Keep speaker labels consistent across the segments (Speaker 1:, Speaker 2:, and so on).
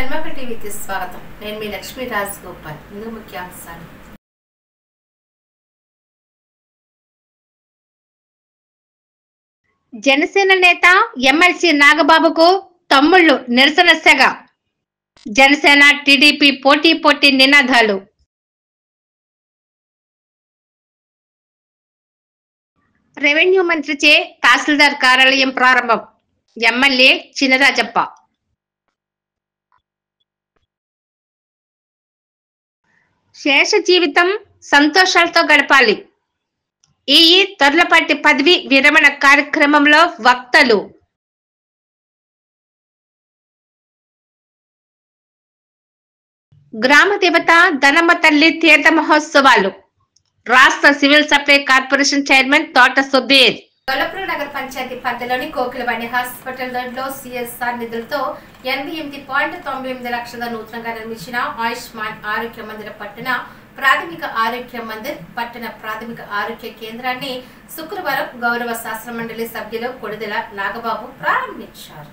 Speaker 1: షణ్ముఖ టీవీకి స్వాగతం. నేను మీ లక్ష్మీ రాజగోపాల్. ముందు ముఖ్యాంశాలు. జనసేన నేత ఎమ్మెల్సీ నాగబాబుకు తమ్ముళ్లు నిరసన సెగ. జనసేన టీడీపీ పోటీ నినాదాలు. రెవెన్యూ మంత్రిచే తహసీల్దార్ కార్యాలయం ప్రారంభం. ఎమ్మెల్యే చినరాజప్ప. శేష జీవితం సంతోషాలతో గడపాలి. ఈ తొర్లపాటి పదవి విరమణ కార్యక్రమంలో వక్తలు. గ్రామ దేవత ధనమ్మ తల్లి తీర్థ మహోత్సవాలు. రాష్ట్ర సివిల్ సప్లై కార్పొరేషన్ చైర్మన్ తోట సుధీర్. గొల్లపూర్ నగర పంచాయతీ పరిధిలోని కోకిలవాణి హాస్పిటల్ రోడ్లో సిఎస్ఆర్ నిధులతో 88.98 లక్షల నూతనంగా నిర్మించిన ఆయుష్మాన్ ఆరోగ్య మందిర పట్టణ ప్రాథమిక ఆరోగ్య కేంద్రాన్ని శుక్రవారం గౌరవ శాసన మండలి సభ్యులు కొడిదెల నాగబాబు ప్రారంభించారు.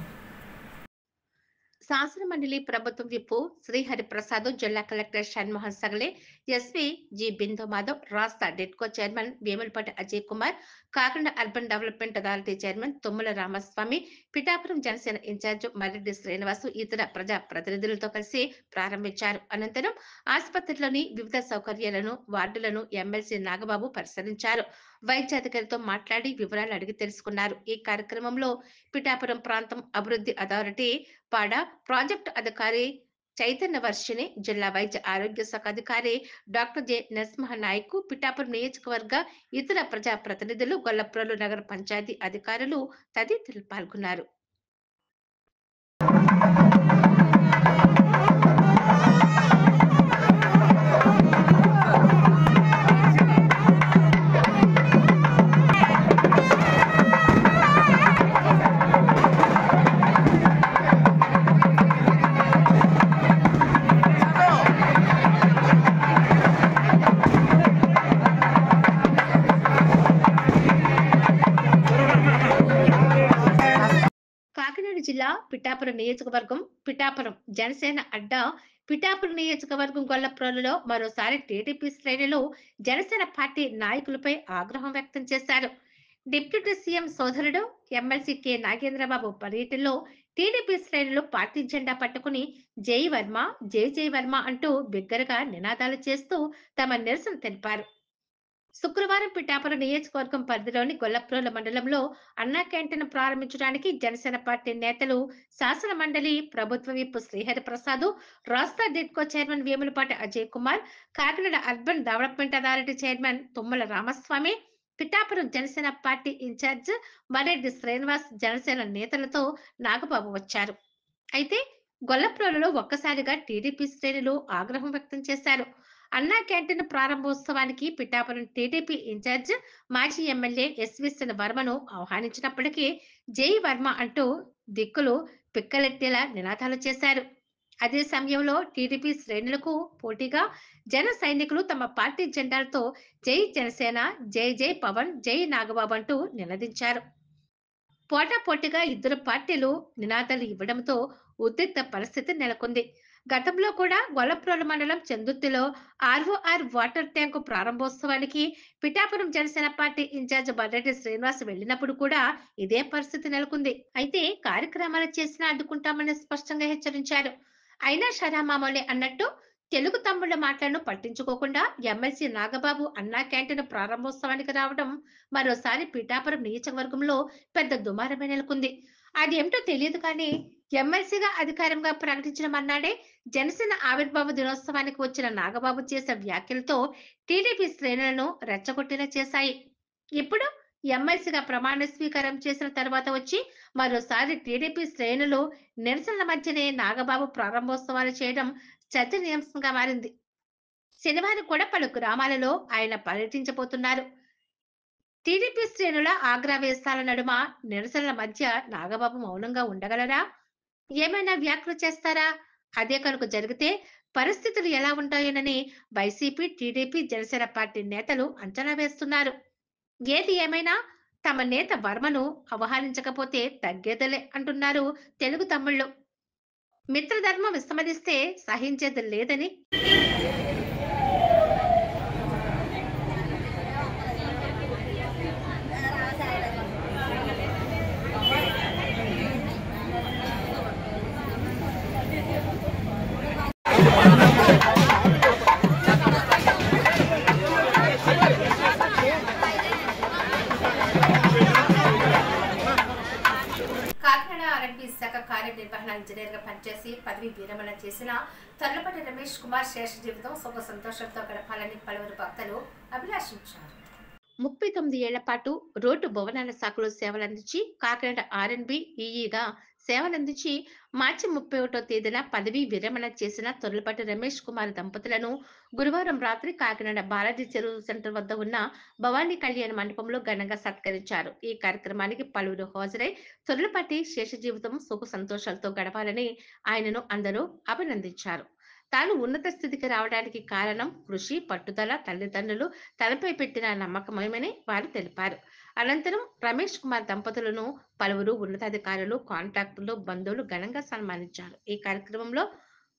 Speaker 1: శాసన మండలి ప్రభుత్వం విప్పు శ్రీహరి ప్రసాద్, జిల్లా collector Shanmohan Sagili, SP G Bindu Madhav, రాష్ట్ర డెట్కో chairman Vemulapati Ajay Kumar, Kakinada urban development authority chairman Tummala Ramaswamy, Pithapuram Janasena incharge Marreddy Srinivasu ఇతర ప్రజా ప్రతినిధులతో కలిసి ప్రారంభించారు. అనంతరం ఆసుపత్రిలోని వివిధ సౌకర్యాలను, వార్డులను ఎమ్మెల్సీ నాగబాబు పరిశీలించారు. వైద్యాధికారితో మాట్లాడి వివరాలు అడిగి తెలుసుకున్నారు. ఈ కార్యక్రమంలో పిఠాపురం ప్రాంతం అభివృద్ధి అథారిటీ పాడ ప్రాజెక్టు అధికారి చైతన్య వర్షిని, జిల్లా వైద్య ఆరోగ్య శాఖ అధికారి డాక్టర్ జె నరసింహనాయక్, పిఠాపురం నియోజకవర్గ ఇతర ప్రజా ప్రతినిధులు, గొల్లప్రోలు నగర పంచాయతీ అధికారులు తదితరులు పాల్గొన్నారు. కాకినాడ జిల్లా పిఠాపురం నియోజకవర్గం పిఠాపురం జనసేన అడ్డా పిఠాపురం నియోజకవర్గం గొల్లప్రోలులో మరోసారి టీడీపీ శ్రేణులు జనసేన పార్టీ నాయకులపై ఆగ్రహం వ్యక్తం చేశారు. డిప్యూటీ సీఎం సోదరుడు ఎమ్మెల్సీ కె నాగేంద్రబాబు పర్యటనలో టీడీపీ శ్రేణులు పార్టీ జెండా పట్టుకుని జై వర్మ, జై వర్మ అంటూ బిగ్గరగా నినాదాలు చేస్తూ తమ నిరసన తెలిపారు. శుక్రవారం పిఠాపురం నియోజకవర్గం పరిధిలోని గొల్లప్రోలు మండలంలో అన్నా క్యాంటీన్ ప్రారంభించడానికి జనసేన పార్టీ నేతలు, శాసన మండలి ప్రభుత్వ విప్ శ్రీహరి ప్రసాద్, రాష్ట్ర డెట్కో chairman Vemulapati Ajay Kumar, Kakinada urban development authority chairman Tummala Ramaswamy, Pithapuram Janasena party in charge Marreddy Srinivas Janasena నేతలతో నాగబాబు వచ్చారు. అయితే గొల్లప్రోలులో ఒక్కసారిగా టీడీపీ శ్రేణులు ఆగ్రహం వ్యక్తం చేశారు. అన్నా క్యాంటీన్ ప్రారంభోత్సవానికి పిఠాపురం టీడీపీ ఇన్ఛార్జ్ మాజీ ఎమ్మెల్యే ఎస్విఎన్ వర్మను ఆహ్వానించినప్పటికీ జై వర్మ అంటూ దిక్కులు పిక్కలెట్టేలా నినాదాలు చేశారు. అదే సమయంలో టీడీపీ శ్రేణులకు పోటీగా జన సైనికులు తమ పార్టీ జెండాలతో జై జనసేన, జై పవన్, జై నాగబాబు అంటూ నినదించారు. పోటాపోటీగా ఇద్దరు పార్టీలు నినాదాలు ఇవ్వడంతో ఉద్రిక్త పరిస్థితి నెలకొంది. గతంలో కూడా గొల్లప్రోలు మండలం చందుర్తిలో ఆర్ఓఆర్ వాటర్ ట్యాంకు ప్రారంభోత్సవానికి పిఠాపురం జనసేన పార్టీ ఇన్ఛార్జ్ మర్రెడ్డి శ్రీనివాస్ వెళ్లినప్పుడు కూడా ఇదే పరిస్థితి నెలకొంది. అయితే కార్యక్రమాలు చేసినా అడ్డుకుంటామని స్పష్టంగా హెచ్చరించారు. అయినా షరామామోలే అన్నట్టు తెలుగు తమ్ముళ్ల మాటలను పట్టించుకోకుండా ఎమ్మెల్సీ నాగబాబు అన్నా క్యాంటీన్ ప్రారంభోత్సవానికి రావడం మరోసారి పిఠాపురం నియోజకవర్గంలో పెద్ద దుమారమే నెలకొంది. అదేమిటో తెలియదు కానీ ఎమ్మెల్సీగా అధికారంగా ప్రకటించిన మన్నాడే జనసేన ఆవిర్భావ దినోత్సవానికి వచ్చిన నాగబాబు చేసే వ్యాఖ్యలతో టీడీపీ శ్రేణులను రెచ్చగొట్టేలా చేశాయి. ఇప్పుడు ఎమ్మెల్సీగా ప్రమాణ స్వీకారం చేసిన తర్వాత వచ్చి మరోసారి టీడీపీ శ్రేణులు నిరసనల మధ్యనే నాగబాబు ప్రారంభోత్సవాలు చేయడం చర్చనీయాంశంగా మారింది. శనివారం కూడా పలు గ్రామాలలో ఆయన పర్యటించబోతున్నారు. టీడీపీ శ్రేణుల ఆగ్రహవేశాల నడుమ నిరసనల మధ్య నాగబాబు మౌనంగా ఉండగలరా? ఏమైనా వ్యాఖ్యలు చేస్తారా? అదే కనుక జరిగితే పరిస్థితులు ఎలా ఉంటాయోనని వైసీపీ, టీడీపీ, జనసేన పార్టీ నేతలు అంచనా వేస్తున్నారు. ఏది ఏమైనా తమ నేత వర్మను అవహరించకపోతే తగ్గేదలే అంటున్నారు తెలుగు తమ్ముళ్ళు. మిత్రధర్మం విస్మరిస్తే సహించేది లేదని కాకినాడ ఆర్ఎండ్బి శాఖ కార్యనిర్వహణ ఇంజనీర్గా పనిచేసి పదవి విరమణ చేసిన తర్లపాటి రమేష్ కుమార్ శేష జీవితం సుఖ సంతోషంతో గడపాలని పలువురు భక్తులు అభిలాషించారు. 39 ఏళ్ల పాటు రోడ్డు భవనాల శాఖలో సేవలందించి కాకినాడ ఆర్ఎండ్బి ఈఈగా సేవలందించి మార్చి 31వ తేదీన పదవీ విరమణ చేసిన తొర్లపాటి రమేష్ కుమార్ దంపతులను గురువారం రాత్రి కాకినాడ బాలాజీ చెరువు సెంటర్ వద్ద ఉన్న భవానీ కళ్యాణ మండపంలో ఘనంగా సత్కరించారు. ఈ కార్యక్రమానికి పలువురు హాజరై తొర్లపాటి శేష జీవితం సుఖ సంతోషాలతో గడపాలని ఆయనను అందరూ అభినందించారు. తాను ఉన్నత స్థితికి రావడానికి కారణం కృషి, పట్టుదల, తల్లిదండ్రులు తనపై పెట్టిన నమ్మకమేమని వారు తెలిపారు. అనంతరం రమేష్ కుమార్ దంపతులను పలువురు ఉన్నతాధికారులు, కాంట్రాక్టర్లు, బంధువులు ఘనంగా సన్మానించారు. ఈ కార్యక్రమంలో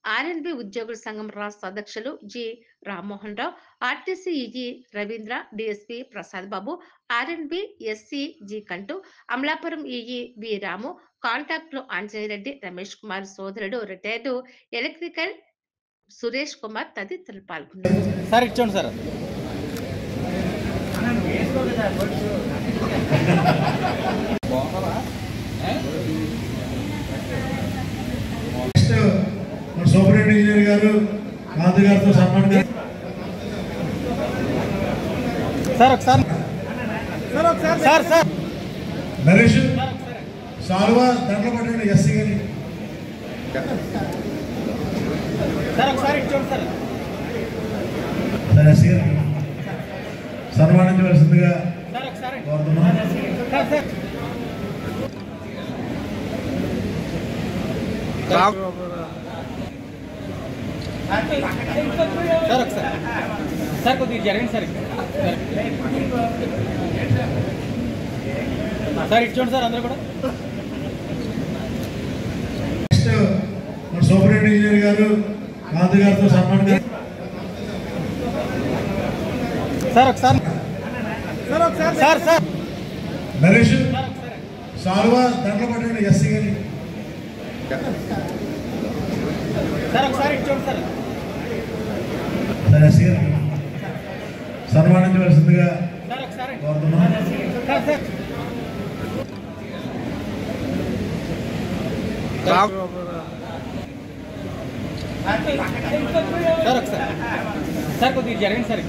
Speaker 1: ఆర్ఎండ్బి ఉద్యోగుల సంఘం రాష్ట్ర అధ్యక్షులు జి రామ్మోహన్ రావు, ఆర్టీసీ ఈజీ Ravindra, DSP Prasad Babu, R and B SC G కంటూ, అమలాపురం ఈఈ బి రాము, కాంట్రాక్టర్లు ఆంజనేయరెడ్డి, రమేష్ కుమార్ సోదరుడు రిటైర్డు ఎలక్ట్రికల్ సురేష్ కుమార్ తదితరులు పాల్గొన్నారు.
Speaker 2: సార్ ఇచ్చోండి సార్.
Speaker 3: సూపరింటెండెంట్ ఇంజనీర్ గారు కాంతి గారితో సన్మానం
Speaker 2: సార్ ఒకసారి సార్ సార్
Speaker 3: నరేష్ సాల్వా దాంట్లో పట్టండి ఎస్సీ గారి
Speaker 2: సార్ ఒకసారి ఇచ్చోండి సార్.
Speaker 3: సార్ ఎస్సీ గారు సన్మానించవలసిందిగా కోరుతున్నాం.
Speaker 2: సార్ ఒకసారి సార్ కొద్దిగా జరగండి సార్. సార్ ఇచ్చోండి సార్ అందరూ కూడా.
Speaker 3: సూపరింటెండెంట్ ఇంజనీర్ గారు కాంతి గారితో సన్మానం
Speaker 2: సార్ ఒకసారి సార్ సార్
Speaker 3: నరేష్ సాల్వా దాంట్లో పట్టండి ఎస్సీ గారి
Speaker 2: సార్ ఒకసారి ఇచ్చోండి సార్.
Speaker 3: సార్ ఎస్సీ గారు సన్మానించవలసిందిగా కోరుతున్నాం.
Speaker 2: సార్ ఒకసారి సార్ కొద్దిగా జరగండి సార్.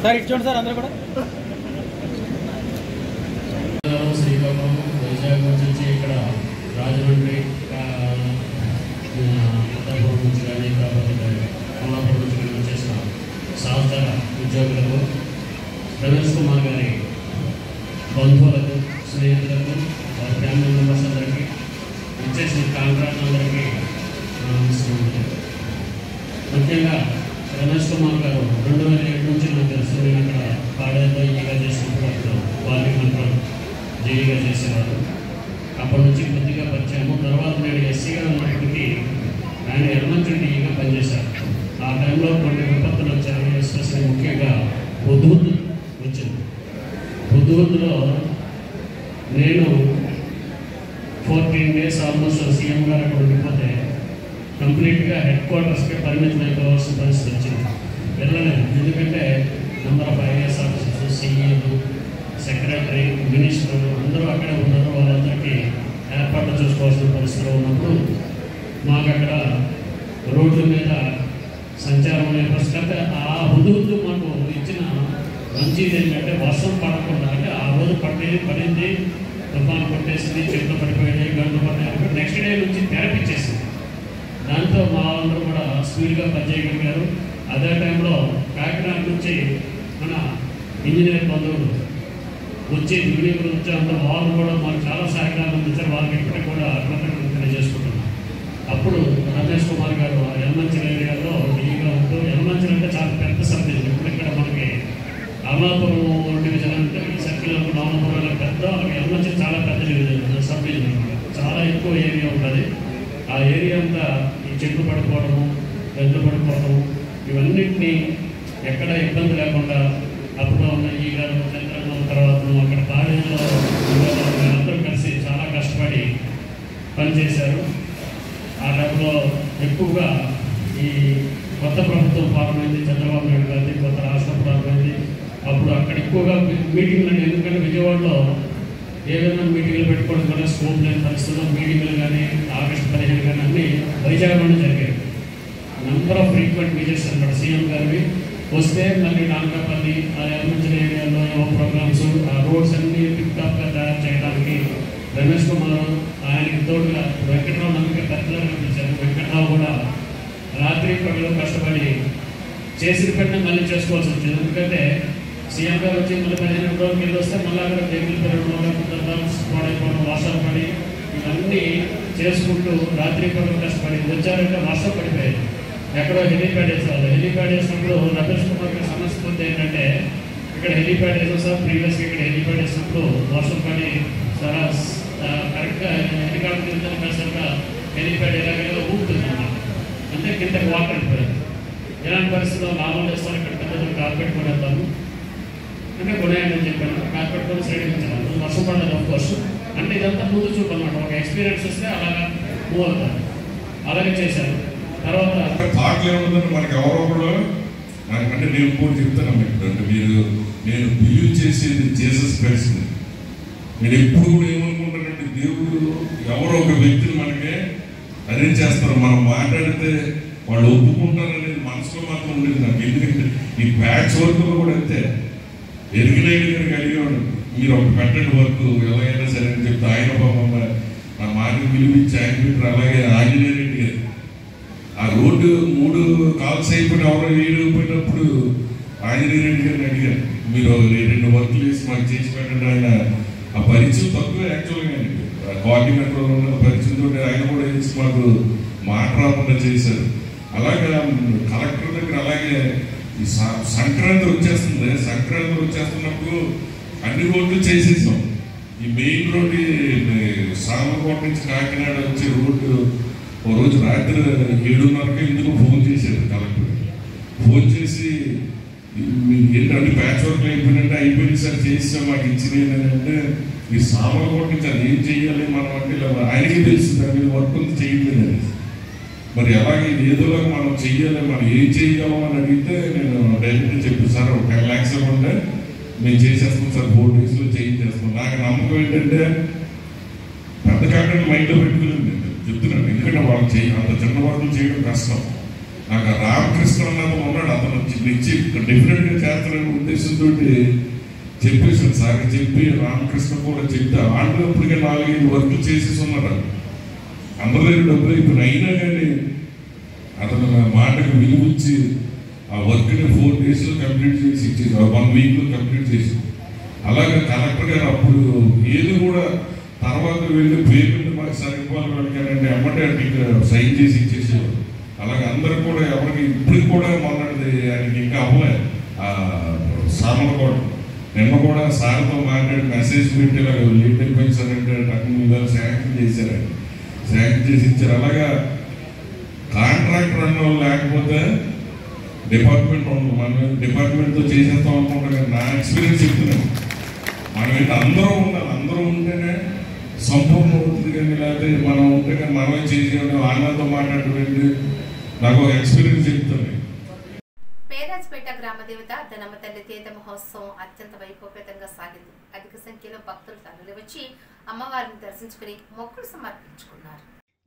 Speaker 2: సార్ ఇచ్చోండి సార్ అందరూ కూడా.
Speaker 4: శ్రీకాకుళం, వైజాగ్ నుంచి ఇక్కడ రాజమండ్రి, ఉత్తరపూర్ నుంచి కానీ కాకపోతే అమలాపూర్ నుంచి కానీ వచ్చేసిన సహచర ఉద్యోగులకు, రమేష్ కుమార్ గారి బంధువులకు, స్నేహితులకు, వారి ఫ్యామిలీ మెంబర్స్ అందరికీ, వచ్చేసిన కాంట్రాక్ట్ అందరికీ ముఖ్యంగా రమేష్ కుమార్ గారు 2007 నుంచి నాకు తెలుసు. నేను ఇక్కడ పాడేతో ఈగా చేసినప్పుడు వారి మంత్రం జేఈగా చేసేవారు. అప్పటి నుంచి కొద్దిగా పరిచయము. తర్వాత నేను ఎస్సీగా ఉన్నప్పటికీ ఆయన ఎలమంచిడి ఈగా పనిచేశారు. ఆ టైంలో కొన్ని విపత్తులు వచ్చాయి. ఎస్పెషల్లీ ముఖ్యంగా హుద్హుద్ వచ్చింది. హుద్హుద్లో నేను 14 days ఆల్మోస్ట్ సీఎం గారు అక్కడ ఉండిపోతే కంప్లీట్గా హెడ్ క్వార్టర్స్కి పరిమితం అయిపోవాల్సిన పరిస్థితి వచ్చింది. వెళ్ళలేదు. ఎందుకంటే నెంబర్ ఆఫ్ ఐఏఎస్ ఆఫీసర్స్, సీఈలు, సెక్రటరీ, మినిస్టర్లు అందరూ అక్కడే ఉన్నారు. వాళ్ళందరికీ ఏర్పాట్లు చూసుకోవాల్సిన పరిస్థితిలో ఉన్నప్పుడు మాకు అక్కడ రోడ్ల మీద సంచారం అనే పరిస్థితి. ఆ హుద్హుద్ మాకు ఇచ్చిన మంచిది ఏంటంటే వర్షం పడకుండా, అంటే ఆ రోజు పడింది, తుఫాను కొట్టేసింది, చెట్లు పడిపోయాయి, గంటలు పడినాయి. నెక్స్ట్ డే నుంచి తెరపిచ్చేసింది. దాంతో మా వాళ్ళందరూ కూడా స్పీడ్గా పనిచేయగలిగారు. అదే టైంలో కాకినాడ నుంచి మన ఇంజనీర్ బంధువులు వచ్చి యూనియన్లు వచ్చి అందరూ వాళ్ళు కూడా మాకు చాలా సహకారం అందించారు. వాళ్ళకి ఇప్పటికి కూడా కృతజ్ఞతలు తెలియజేసుకుంటున్నాం. అప్పుడు రమేష్ కుమార్ గారు ఎలమంచిల ఏరియాలో డీగా ఉంటూ, ఎలమంచిల అంటే చాలా పెద్ద సబ్జెక్ట్. ఇప్పుడు ఇక్కడ మనకి అమలాపురం డివిజన్ అంటే ఈ సర్కిల్ అమలాపురంలో పెద్ద ఎన్నొచ్చి చాలా పెద్ద డివిజన్ సబ్ డివిజన్ అనమాట. చాలా ఎక్కువ ఏరియా ఉంటుంది. ఆ ఏరియా అంతా ఈ చెట్లు పడిపోవడము, గంతులు పడిపోవడము, ఇవన్నింటినీ ఎక్కడ ఇబ్బంది లేకుండా అప్పుడు ఉన్న ఈ గారు చంద్రబాబు తర్వాత అక్కడ కాలేజీలో అందరూ కలిసి చాలా కష్టపడి పనిచేశారు. ఆ టైంలో ఎక్కువగా ఈ కొత్త ప్రభుత్వం ప్రారంభమైంది, చంద్రబాబు నాయుడు గారిది కొత్త రాష్ట్రం ప్రారంభమైంది. అప్పుడు అక్కడ ఎక్కువగా మీటింగ్లు అంటే, ఎందుకంటే విజయవాడలో ఏదైనా మీటింగ్లు పెట్టుకోవడం వల్ల స్కోప్ లేని పరిస్థితుల్లో మీటింగ్లు కానీ ఆగస్టు 15 కానీ అన్నీ వైజాగ్లోనే జరిగాయి. నెంబర్ ఆఫ్ ఫ్రీక్వెంట్ విజిట్స్ అన్నమాట సీఎం గారివి వస్తే మళ్ళీ నానకాపల్లి ఆ ఎలిమెంటరీ ఏరియాలో ఏవో ప్రోగ్రామ్స్, ఆ రోడ్స్ అన్నీ టిప్టాప్గా తయారు చేయడానికి రమేష్ కుమార్ ఆయనకి తోడుగా వెంకటరావు నమ్మక పెద్దగా కనిపించారు. వెంకటరావు కూడా రాత్రి పగలు కష్టపడి చేసిన పని మళ్ళీ చేసుకోవాల్సి వచ్చింది. ఎందుకంటే సీఎం గారు వచ్చి మళ్ళీ 15 రోజుల కింద వస్తే మళ్ళీ అక్కడ జంగిల్ పెరగడం, పాడైపోవడం, వర్షాలు పడి ఇవన్నీ చేసుకుంటూ రాత్రి పగలు కష్టపడి వచ్చారంటే వర్షం పడిపోయాయి. ఎక్కడో హెలీప్యాడ్ వేసేవాళ్ళు. హెలీప్యాడ్ వేసినప్పుడు రమేష్ కుమార్ గారి సమస్య పోతే ఏంటంటే, ఇక్కడ హెలీప్యాడ్ వేసాం సార్, ప్రీవియస్గా ఇక్కడ హెలీప్యాడ్ వేసినప్పుడు వర్షం పడి చాలా కరెక్ట్గా హెలికాప్టర్ కింద కాసేపు హెలీప్యాడ్ ఎలాగైనా ఊపుతుంది అన్నమాట. అంటే కిందకి వాటర్ అయిపోయింది. ఇలాంటి పరిస్థితుల్లో లాభం చేస్తాను, ఇక్కడ పెద్ద కార్పెట్ కొనేద్దాము అంటే కొనేయని చెప్పాను. కార్పెట్ కొని సైడ్ ఇచ్చాను. వర్షం పడ్డది ఆఫ్కోర్స్. అంటే ఇదంతా ముందు చూపు అనమాట. ఒక ఎక్స్పీరియన్స్ వస్తే అలాగా మూవ్ అవుతాను. అలాగే చేశాను. తర్వాత
Speaker 3: థాట్లు ఏముందంటే మనకి ఎవరో కూడా అంటే నేను కూడా చెప్తాను మీకు, అంటే నేను బిలీవ్ చేసేది జీసస్ క్రైస్ట్. నేను ఎప్పుడు కూడా ఏమనుకుంటానంటే, దేవుడు ఎవరో ఒక వ్యక్తిని మనకే అరేంజ్ చేస్తారు, మనం మాట్లాడితే వాళ్ళు ఒప్పుకుంటారనేది మనసులో మాత్రం ఉండేది నాకు. ఎందుకంటే ఈ బ్యాచ్ వర్క్లో కూడా అంతే. ఎరిగినైడు గారికి అడిగేవాడు, మీరు ఒక పెట్టండి వర్క్ ఎలాగైనా సరే అని చెప్తే ఆయన పాపం నా మాటకు విలువించి ఆయన పెట్టారు. అలాగే ఆంజనేయ రెడ్డి గారు ఆ రోడ్డు 3 కాల్స్ అయిపోయిన ఎవరో ఏడిపోయినప్పుడు ఆంజనేయ రెడ్డి గారిని అడిగారు, మీరు 2 వర్క్లు వేసి మాకు చేసి పెట్టండి. ఆయన ఆ పరిచయం తక్కువ యాక్చువల్గా కోఆర్డినేటర్ ఉన్న పరిచయంతో ఆయన కూడా వేసి మాకు మాట రాకుండా చేశారు. అలాగే కలెక్టర్ దగ్గర అలాగే ఈ సంక్రాంతి వచ్చేస్తుంది. సంక్రాంతి వచ్చేస్తున్నప్పుడు అన్ని రోడ్లు చేసేసాం. ఈ మెయిన్ రోడ్డు సామర్కోట నుంచి కాకినాడ వచ్చే రోడ్డు ఓ రోజు రాత్రి 7:30కి ఎందుకు ఫోన్ చేశారు కలెక్టర్. ఫోన్ చేసి ఏంటంటే ప్యాచ్ వర్క్ అయిపోయినట్టే అయిపోయింది సార్, చేసాం మాకు ఇచ్చింది అంటే, ఈ సామర్కోట నుంచి అది ఏం చెయ్యాలి మనం అంటే ఆయనకి తెలుసు దాని మీద వర్క్ ఉంది చేయట్లేదు. మరి అలాగే ఇది ఏదోలాగా మనం చెయ్యాలి, మనం ఏం చేయగలం అని అడిగితే నేను డైరెక్ట్గా చెప్పాను, సార్ ఒక 10 lakhs ఇవ్వండి మేము చేసేస్తాం సార్, 4 daysలో చేయించేస్తాం. నాకు నమ్మకం ఏంటంటే పెద్ద కాకుండా మైండ్లో పెట్టుకుని చెప్తున్నాను. ఎందుకంటే వాళ్ళు అంత చిన్న వర్కులు చేయడం కష్టం. నాకు రామకృష్ణ అన్నది ఉన్నాడు, అతను ఇచ్చి డెఫినెట్గా చేస్తారనే ఉద్దేశంతో చెప్పేసాను సార్. చెప్పి రామకృష్ణ కూడా చెప్తే వాళ్ళు ఇప్పటికే 4-5 వర్కులు చేసేసి ఉన్నారు. అందరి దగ్గర డబ్బులు అయిపోయినా అయినా కానీ అతను నా మాటకు విలువించి ఆ వర్క్ని 4 daysలో కంప్లీట్ చేసి ఇచ్చేది, 1 weekలో కంప్లీట్ చేసి. అలాగే కలెక్టర్ గారు అప్పుడు ఏది కూడా తర్వాత వెళ్ళి పేమెంట్ మాకు సరిపోవాలి వెళ్ళాలంటే అమ్మటే సైన్ చేసి ఇచ్చేసేవారు. అలాగే అందరూ కూడా ఎవరికి ఇప్పటికి కూడా మొన్నటిది ఆయనకి ఇంకా అవ్వలేదు. సామలు కూడా నిన్న కూడా సార్తో మాట్లాడి మెసేజ్ పెట్టి లేట్ అయిపోయింది సార్ అంటే టెక్నికల్ శాంక్షన్ చేశారు, శాంక్షన్ చేసి ఇచ్చారు. అలాగా కాంట్రాక్టర్ అన్న వాళ్ళు లేకపోతే డిపార్ట్మెంట్ ఉండదు. మనం డిపార్ట్మెంట్తో చేసేస్తాం అనుకుంటాం. కానీ నా ఎక్స్పీరియన్స్ చెప్తున్నాను, మనం ఏంటి అందరూ ఉండాలి, అందరూ ఉంటేనే సంపూర్ణ అవుతుంది. కానీ లేకపోతే మనం ఉంటే కానీ మనమే చేసేవాళ్ళం ఆనందంతో మాట్లాడేది నాకు ఒక ఎక్స్పీరియన్స్ చెప్తుంది.
Speaker 1: పేరాజ్పేట గ్రామ దేవత ధనమ్మ తల్లి తీర్థ మహోత్సవం అత్యంత వైభవపేతంగా సాగింది. అధిక సంఖ్యలో భక్తులు తరలివచ్చి అమ్మవారిని దర్శించుకుని మొక్కులు సమర్పించుకున్నారు.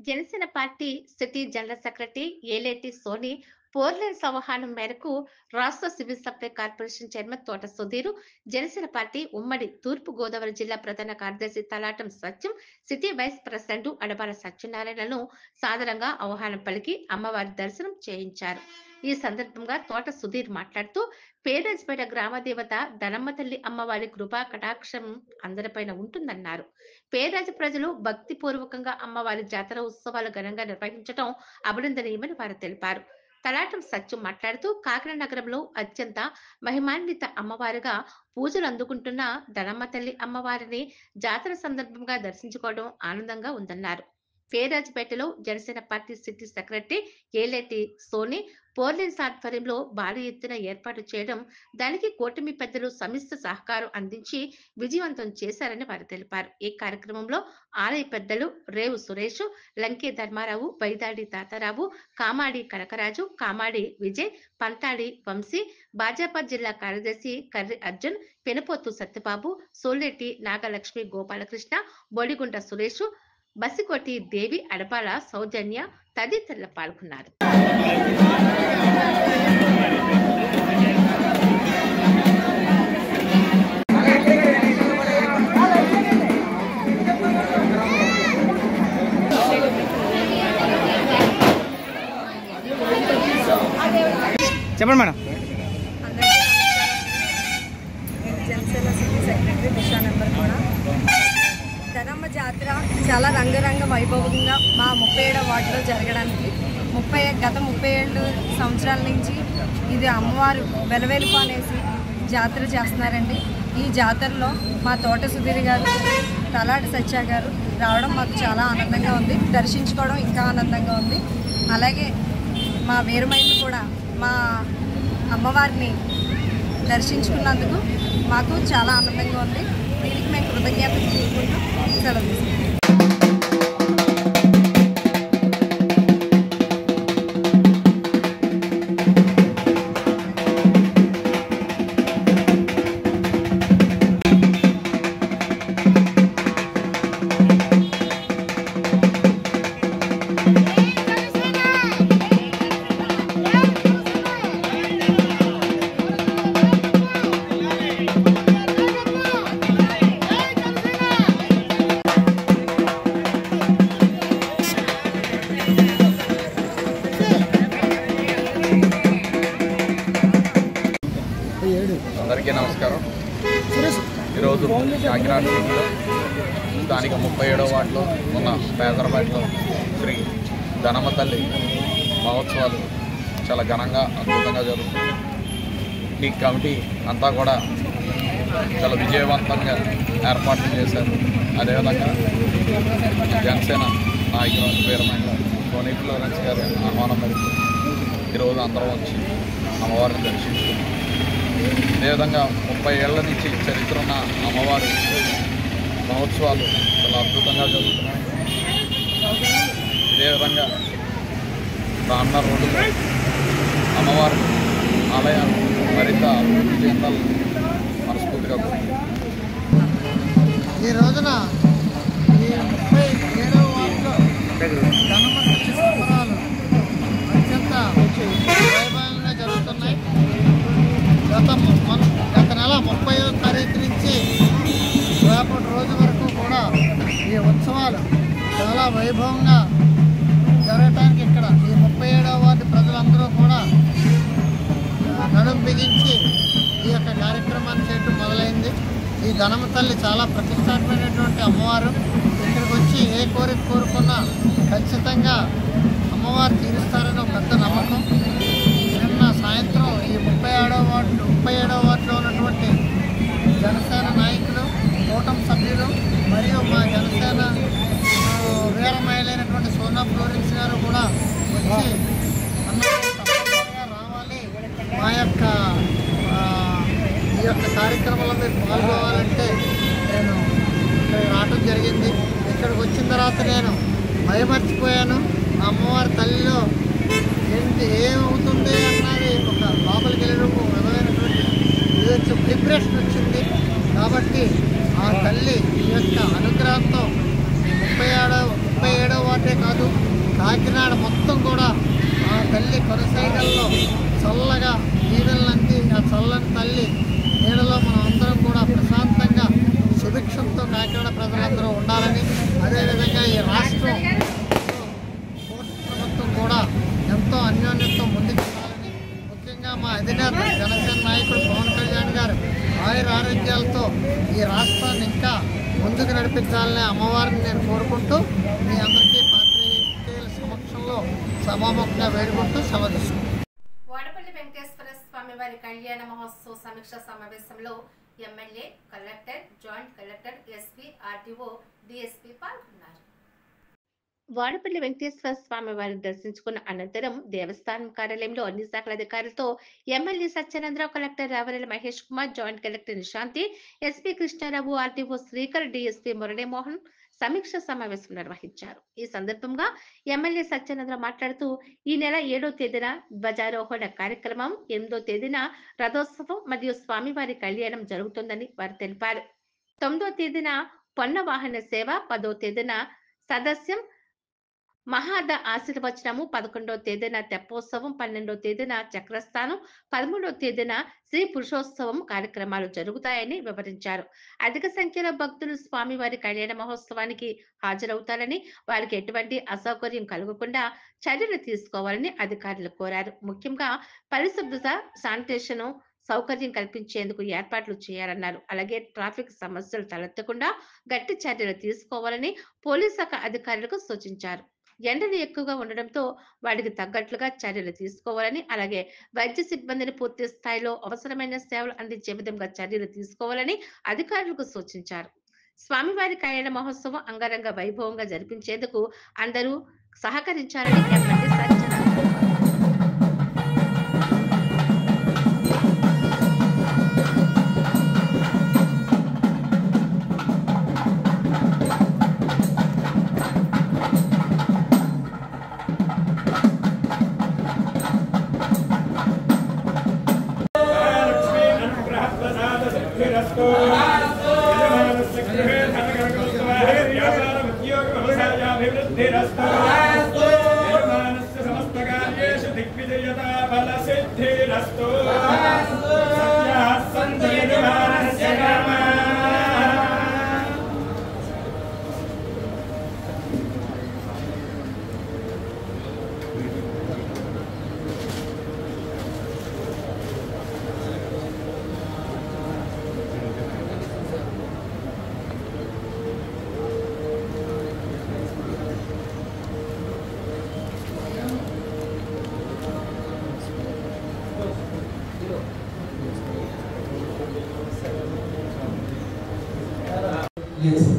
Speaker 1: Janasena party city general secretary Eleti Soni పోర్లేని సంవహానం మేరకు రాష్ట్ర సివిల్ సప్లై కార్పొరేషన్ చైర్మన్ తోట సుధీర్, జనసేన పార్టీ ఉమ్మడి తూర్పు గోదావరి జిల్లా ప్రధాన కార్యదర్శి తలాటం సత్యం, సిటీ వైస్ ప్రెసిడెంట్ అడబాల సత్యనారాయణను సాదరంగా ఆహ్వానం పలికి అమ్మవారి దర్శనం చేయించారు. ఈ సందర్భంగా తోట సుధీర్ మాట్లాడుతూ పేరాజ్పేట గ్రామ దేవత ధనమ్మ తల్లి అమ్మవారి కృపా కటాక్షం అందరిపైన ఉంటుందన్నారు. పేరాజ ప్రజలు భక్తి పూర్వకంగా అమ్మవారి జాతర ఉత్సవాలు ఘనంగా నిర్వహించడం అభినందనీయమని వారు తెలిపారు. తలాటం సత్యం మాట్లాడుతూ కాకినాడ నగరంలో అత్యంత మహిమాన్విత అమ్మవారుగా పూజలు అందుకుంటున్న ధనమ్మ తల్లి అమ్మవారిని జాతర సందర్భంగా దర్శించుకోవడం ఆనందంగా ఉందన్నారు. పేరాజపేటలో Janasena party city secretary Eleti Soni పోర్లెన్స్ ఆధ్వర్యంలో భారీ ఎత్తున ఏర్పాటు చేయడం, దానికి కూటమి పెద్దలు సమిష్టి సహకారం అందించి విజయవంతం చేశారని వారు తెలిపారు. ఈ కార్యక్రమంలో ఆలయ పెద్దలు రేవు సురేష్, లంకే ధర్మారావు, వైదాడి తాతారావు, కామాడి కనకరాజు, కామాడి విజయ్, పంతాడి వంశీ, భాజపా జిల్లా కార్యదర్శి కర్రి అర్జున్, పెనుపోతు సత్యబాబు, సోలెట్టి నాగలక్ష్మి, గోపాలకృష్ణ, బొడిగుంట సురేష్, బసికోటి దేవి, అడపాల సౌజన్య తదితరులు పాల్గొన్నారు.
Speaker 2: చెప్పండి మేడం.
Speaker 5: జనసేన సిటీ సెక్రటరీ దిశా నెంబర్ కూడా ధనమ్మ జాతర చాలా రంగరంగ వైభవంగా మా 37వ వార్డులో జరగడానికి గత 37 సంవత్సరాల నుంచి ఇది అమ్మవారు వెలవేలుపానేసి జాతర చేస్తున్నారండి. ఈ జాతరలో మా తోట సుధీర్ గారు, తలాటి సత్య గారు రావడం మాకు చాలా ఆనందంగా ఉంది. దర్శించుకోవడం ఇంకా ఆనందంగా ఉంది. అలాగే మా వీరమైలు కూడా మా అమ్మవారిని దర్శించుకున్నందుకు మాకు చాలా ఆనందంగా ఉంది. దీనికి మేము కృతజ్ఞతలు చూసుకుంటూ సెలవు తీసుకుంటాం.
Speaker 6: అందరికీ నమస్కారం. ఈరోజు కాకినాడ సిటీలో స్థానిక 37వ వార్డులో ఉన్న పేదరపేటలో శ్రీ ధనమ్మ తల్లి మహోత్సవాలు చాలా ఘనంగా అద్భుతంగా జరుగుతుంది. ఈ కమిటీ అంతా కూడా చాలా విజయవంతంగా ఏర్పాట్లు చేశారు. అదేవిధంగా జనసేన నాయకులు వీరమైన సోనీ ఫ్లోరెన్స్ గారి ఆహ్వానం మేరకు ఈరోజు అందరం వచ్చి అమ్మవారిని దర్శించుకున్నాం. అదేవిధంగా 30 ఏళ్ల నుంచి చరిత్ర ఉన్న అమ్మవారి మహోత్సవాలు చాలా అద్భుతంగా జరుగుతున్నాయి. ఇదేవిధంగా రానున్న రోజుల్లో అమ్మవారి ఆలయాలు మరింత అభివృద్ధి చెందాలని మనస్ఫూర్తిగా కోరుకుంటున్నాను.
Speaker 7: ఈ రోజున ఈ 37వ వార్డులో ధనమ్మ తల్లి సంబరాలు అత్యంత వైభవంగా జరుగుతున్నాయి. గత నెల 30వ తారీఖు నుంచి రేపటి రోజు వరకు కూడా ఈ ఉత్సవాలు చాలా వైభవంగా జరగటానికి ఇక్కడ ఈ 37వ వార్డు ప్రజలందరూ కూడా నడుం బిగించి ఈ యొక్క కార్యక్రమాన్ని చేయడం మొదలైంది. ఈ ధనమ్మ తల్లి చాలా ప్రతిష్టాత్మకమైనటువంటి అమ్మవారు. ఇక్కడికి వచ్చి ఏ కోరిక కోరుకున్నా ఖచ్చితంగా అమ్మవారు తీరుస్తారని ఒక పెద్ద నమ్మకం. నిన్న సాయంత్రం ఈ 37వ వార్డులో ఉన్నటువంటి జనసేన నాయకులు, కూటమి సభ్యులు మరియు మా జనసేన వీరమహిళైనటువంటి సోనా ఫ్లోరెన్స్ గారు కూడా వచ్చి తప్పనిసరిగా రావాలి, మా యొక్క ఈ యొక్క కార్యక్రమంలో మీరు పాల్గొవాలంటే నేను ఇక్కడికి రావడం జరిగింది. ఇక్కడికి వచ్చిన తర్వాత నేను భయమర్చిపోయాను. అమ్మవారి తల్లిలో ఏమవుతుంది అన్నది ఒక లోపలికి వెళ్ళినప్పుడు విధమైనటువంటి ప్రిపరేషన్ వచ్చింది. కాబట్టి ఆ తల్లి ఈ యొక్క అనుగ్రహంతో 37వ వార్డే కాదు, కాకినాడ మొత్తం కూడా ఆ తల్లి కొనసాగల్లో చల్లగా నీడలంది. ఆ చల్లని తల్లి నీడలో మనం అందరం కూడా ప్రశాంతంగా సుభిక్షంతో కాకినాడ ప్రజలందరూ ఉండాలని, అదేవిధంగా ఈ రాష్ట్రం ప్రభుత్వం కూడా ఎంతో అన్యోన్యంతో ముందుకు వెళ్ళాలని, ముఖ్యంగా మా అధినేత జనసేన నాయకుడు పవన్ కళ్యాణ్ గారు ఆయుర ఆరోగ్యాలతో ఈ రాష్ట్రాన్ని ఇంకా ముందుకు నడిపించాలని అమ్మవారిని నేను కోరుకుంటూ మీ అందరికీ పాత్రికేయుల సమక్షంలో సభాముఖంగా వేడుకుంటూ సమర్థిస్తున్నాం.
Speaker 1: వాడపల్లి వెంకటేశ్వర స్వామి వారి కళ్యాణ మహోత్సవ సమీక్ష సమావేశంలో MLA, collector, joint collector, SP, RDO, DSP పాల్గొన్నారు. వాడపల్లి వెంకటేశ్వర స్వామి వారిని దర్శించుకున్న అనంతరం దేవస్థానం కార్యాలయంలో అన్ని శాఖల అధికారులతో ఎమ్మెల్యే సత్యానందరావు, కలెక్టర్ రావరెల Mahesh Kumar, joint collector Nishanthi, SP Krishnarao, RDO Srikar, DSP Muralimohan సమీక్ష సమావేశం నిర్వహించారు. ఈ సందర్భంగా ఎమ్మెల్యే సత్యానందరావు మాట్లాడుతూ ఈ నెల 7వ తేదీన ధ్వజారోహణ కార్యక్రమం, 8వ తేదీన రథోత్సవం మరియు స్వామివారి కళ్యాణం జరుగుతుందని వారు తెలిపారు. 9వ తేదీన పొన్న వాహన సేవ, 10వ తేదీన సదస్యం మహాద ఆశీర్వచనము, 11వ తేదీన తెప్పోత్సవం, 12వ తేదీన చక్రస్థానం, 13వ తేదీన శ్రీ పురుషోత్సవం కార్యక్రమాలు జరుగుతాయని వివరించారు. అధిక సంఖ్యలో భక్తులు స్వామివారి కళ్యాణ మహోత్సవానికి హాజరవుతారని, వారికి ఎటువంటి అసౌకర్యం కలగకుండా చర్యలు తీసుకోవాలని అధికారులు కోరారు. ముఖ్యంగా పరిశుభ్రత, శానిటేషన్ సౌకర్యం కల్పించేందుకు ఏర్పాట్లు చేయాలన్నారు. అలాగే ట్రాఫిక్ సమస్యలు తలెత్తకుండా గట్టి చర్యలు తీసుకోవాలని పోలీస్ శాఖ అధికారులకు సూచించారు. ఎండలు ఎక్కువగా ఉండడంతో వాటికి తగ్గట్లుగా చర్యలు తీసుకోవాలని, అలాగే వైద్య సిబ్బందిని పూర్తి స్థాయిలో అవసరమైన సేవలు అందించే విధంగా చర్యలు తీసుకోవాలని అధికారులకు సూచించారు. స్వామివారి కళ్యాణ మహోత్సవం అంగరంగ వైభవంగా జరిపించేందుకు అందరూ సహకరించాలని ఎమ్మెల్యే సత్యనారాయణ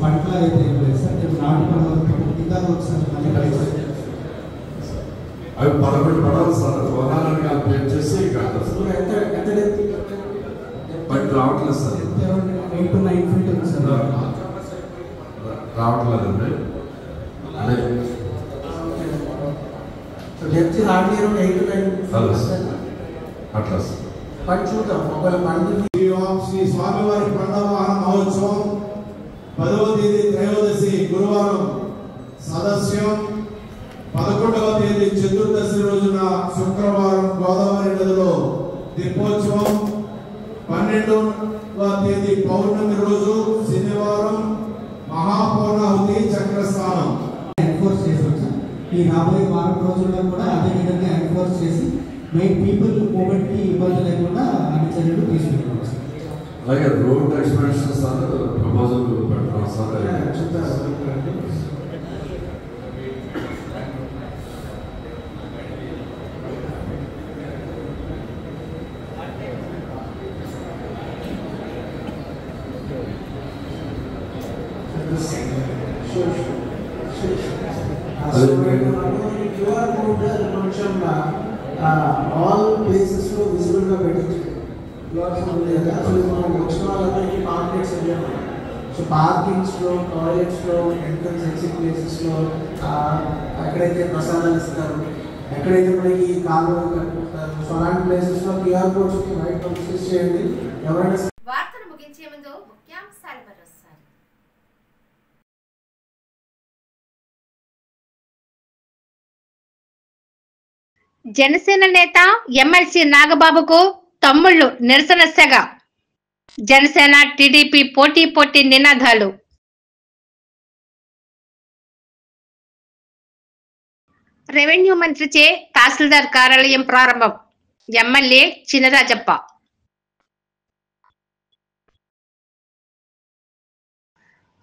Speaker 2: పంటలు అయితే ఏం లేదు సార్. నేను నాటు పంటలు ఇంకా ఒకసారి మళ్ళీ
Speaker 3: అవి 11 పడాలి సార్. వనాలని కలిపి వచ్చేసి బట్ రావట్లేదు సార్.
Speaker 2: 8 to 9 feet ఉంది సార్.
Speaker 3: రావట్లేదండి. అదే
Speaker 2: డెప్త్ హార్డ్లీ అరౌండ్ 8 to 9
Speaker 3: అట్లా సార్.
Speaker 2: పని చూద్దాం. ఒకవేళ పండు శ్రీ స్వామివారి పండుగ మహోత్సవం 10వ తేదీ త్రయోదశి గురువారం సదస్యం, 11వ తేదీ చతుర్దశి రోజున శుక్రవారం గోదావరి నదిలో దీపోత్సవం, 12వ తేదీ పౌర్ణమి రోజు శనివారం మహాపూర్ణాహుతి చక్రస్నానం ఎన్ఫోర్స్ చేసి ఈ రాబోయే వారం రోజుల్లో కూడా అదే విధంగా ఎన్ఫోర్స్ చేసి మెయిన్ పీపుల్ మూమెంట్కి ఇబ్బంది లేకుండా అన్ని చర్యలు తీసుకుంటున్నాం.
Speaker 3: అలాగే రోడ్ ఎక్స్పెన్షన్ సార్ ప్రపోజల్ పెట్టడం సార్.
Speaker 2: QR code కొంచెం ఆల్ ప్లేసెస్ లో విజిబుల్ గా పెట్టచ్చు. వచ్చిన వాళ్ళందరికీ పాంప్లెట్స్ వెళ్ళాము. సో పార్కింగ్స్లో, టాయిలెట్స్లో, ఎంట్రన్స్ ఎగ్జిట్ ప్లేసెస్లో, ఎక్కడైతే ప్రసాదాలు ఇస్తారు, ఎక్కడైతే మనకి కాలువ కట్టుకుంటారు, సో అలాంటి ప్లేసెస్లో క్యూఆర్ కోడ్స్ బయట యూస్ చేయండి. ఎవరైనా
Speaker 1: వార్తలు ముగించే ముందు ముఖ్యాంశాలు మరోసారి. జనసేన నేత ఎమ్మెల్సీ నాగబాబుకు తమ్ముళ్ళు నిరసన సెగ. జనసేన టీడీపీ పోటీ నినాదాలు. రెవెన్యూ మంత్రిచే తహసీల్దార్ కార్యాలయం ప్రారంభం. ఎమ్మెల్యే చినరాజప్ప.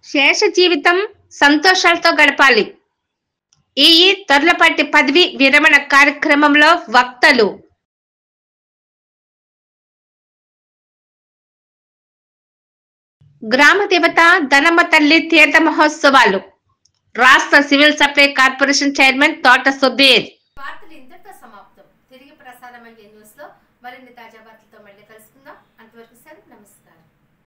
Speaker 1: శేష జీవితం సంతోషాలతో గడపాలి. ఈ తొర్లపాటి పదవి విరమణ కార్యక్రమంలో వక్తలు గ్రామ దేవత ధనమ్మ తల్లి తీర్థ మహోత్సవాలు రాష్ట్ర సివిల్ సప్లై కార్పొరేషన్ చైర్మన్ తోట సుధీర్. వార్తలు ఇంతటితో సమాప్తం. తిరిగి ప్రసారమయ్యే న్యూస్ లో మరిన్ని తాజా వార్తలతో మళ్ళీ కలుసుకుందాం. అంతవరకు సెలవు. నమస్కారం.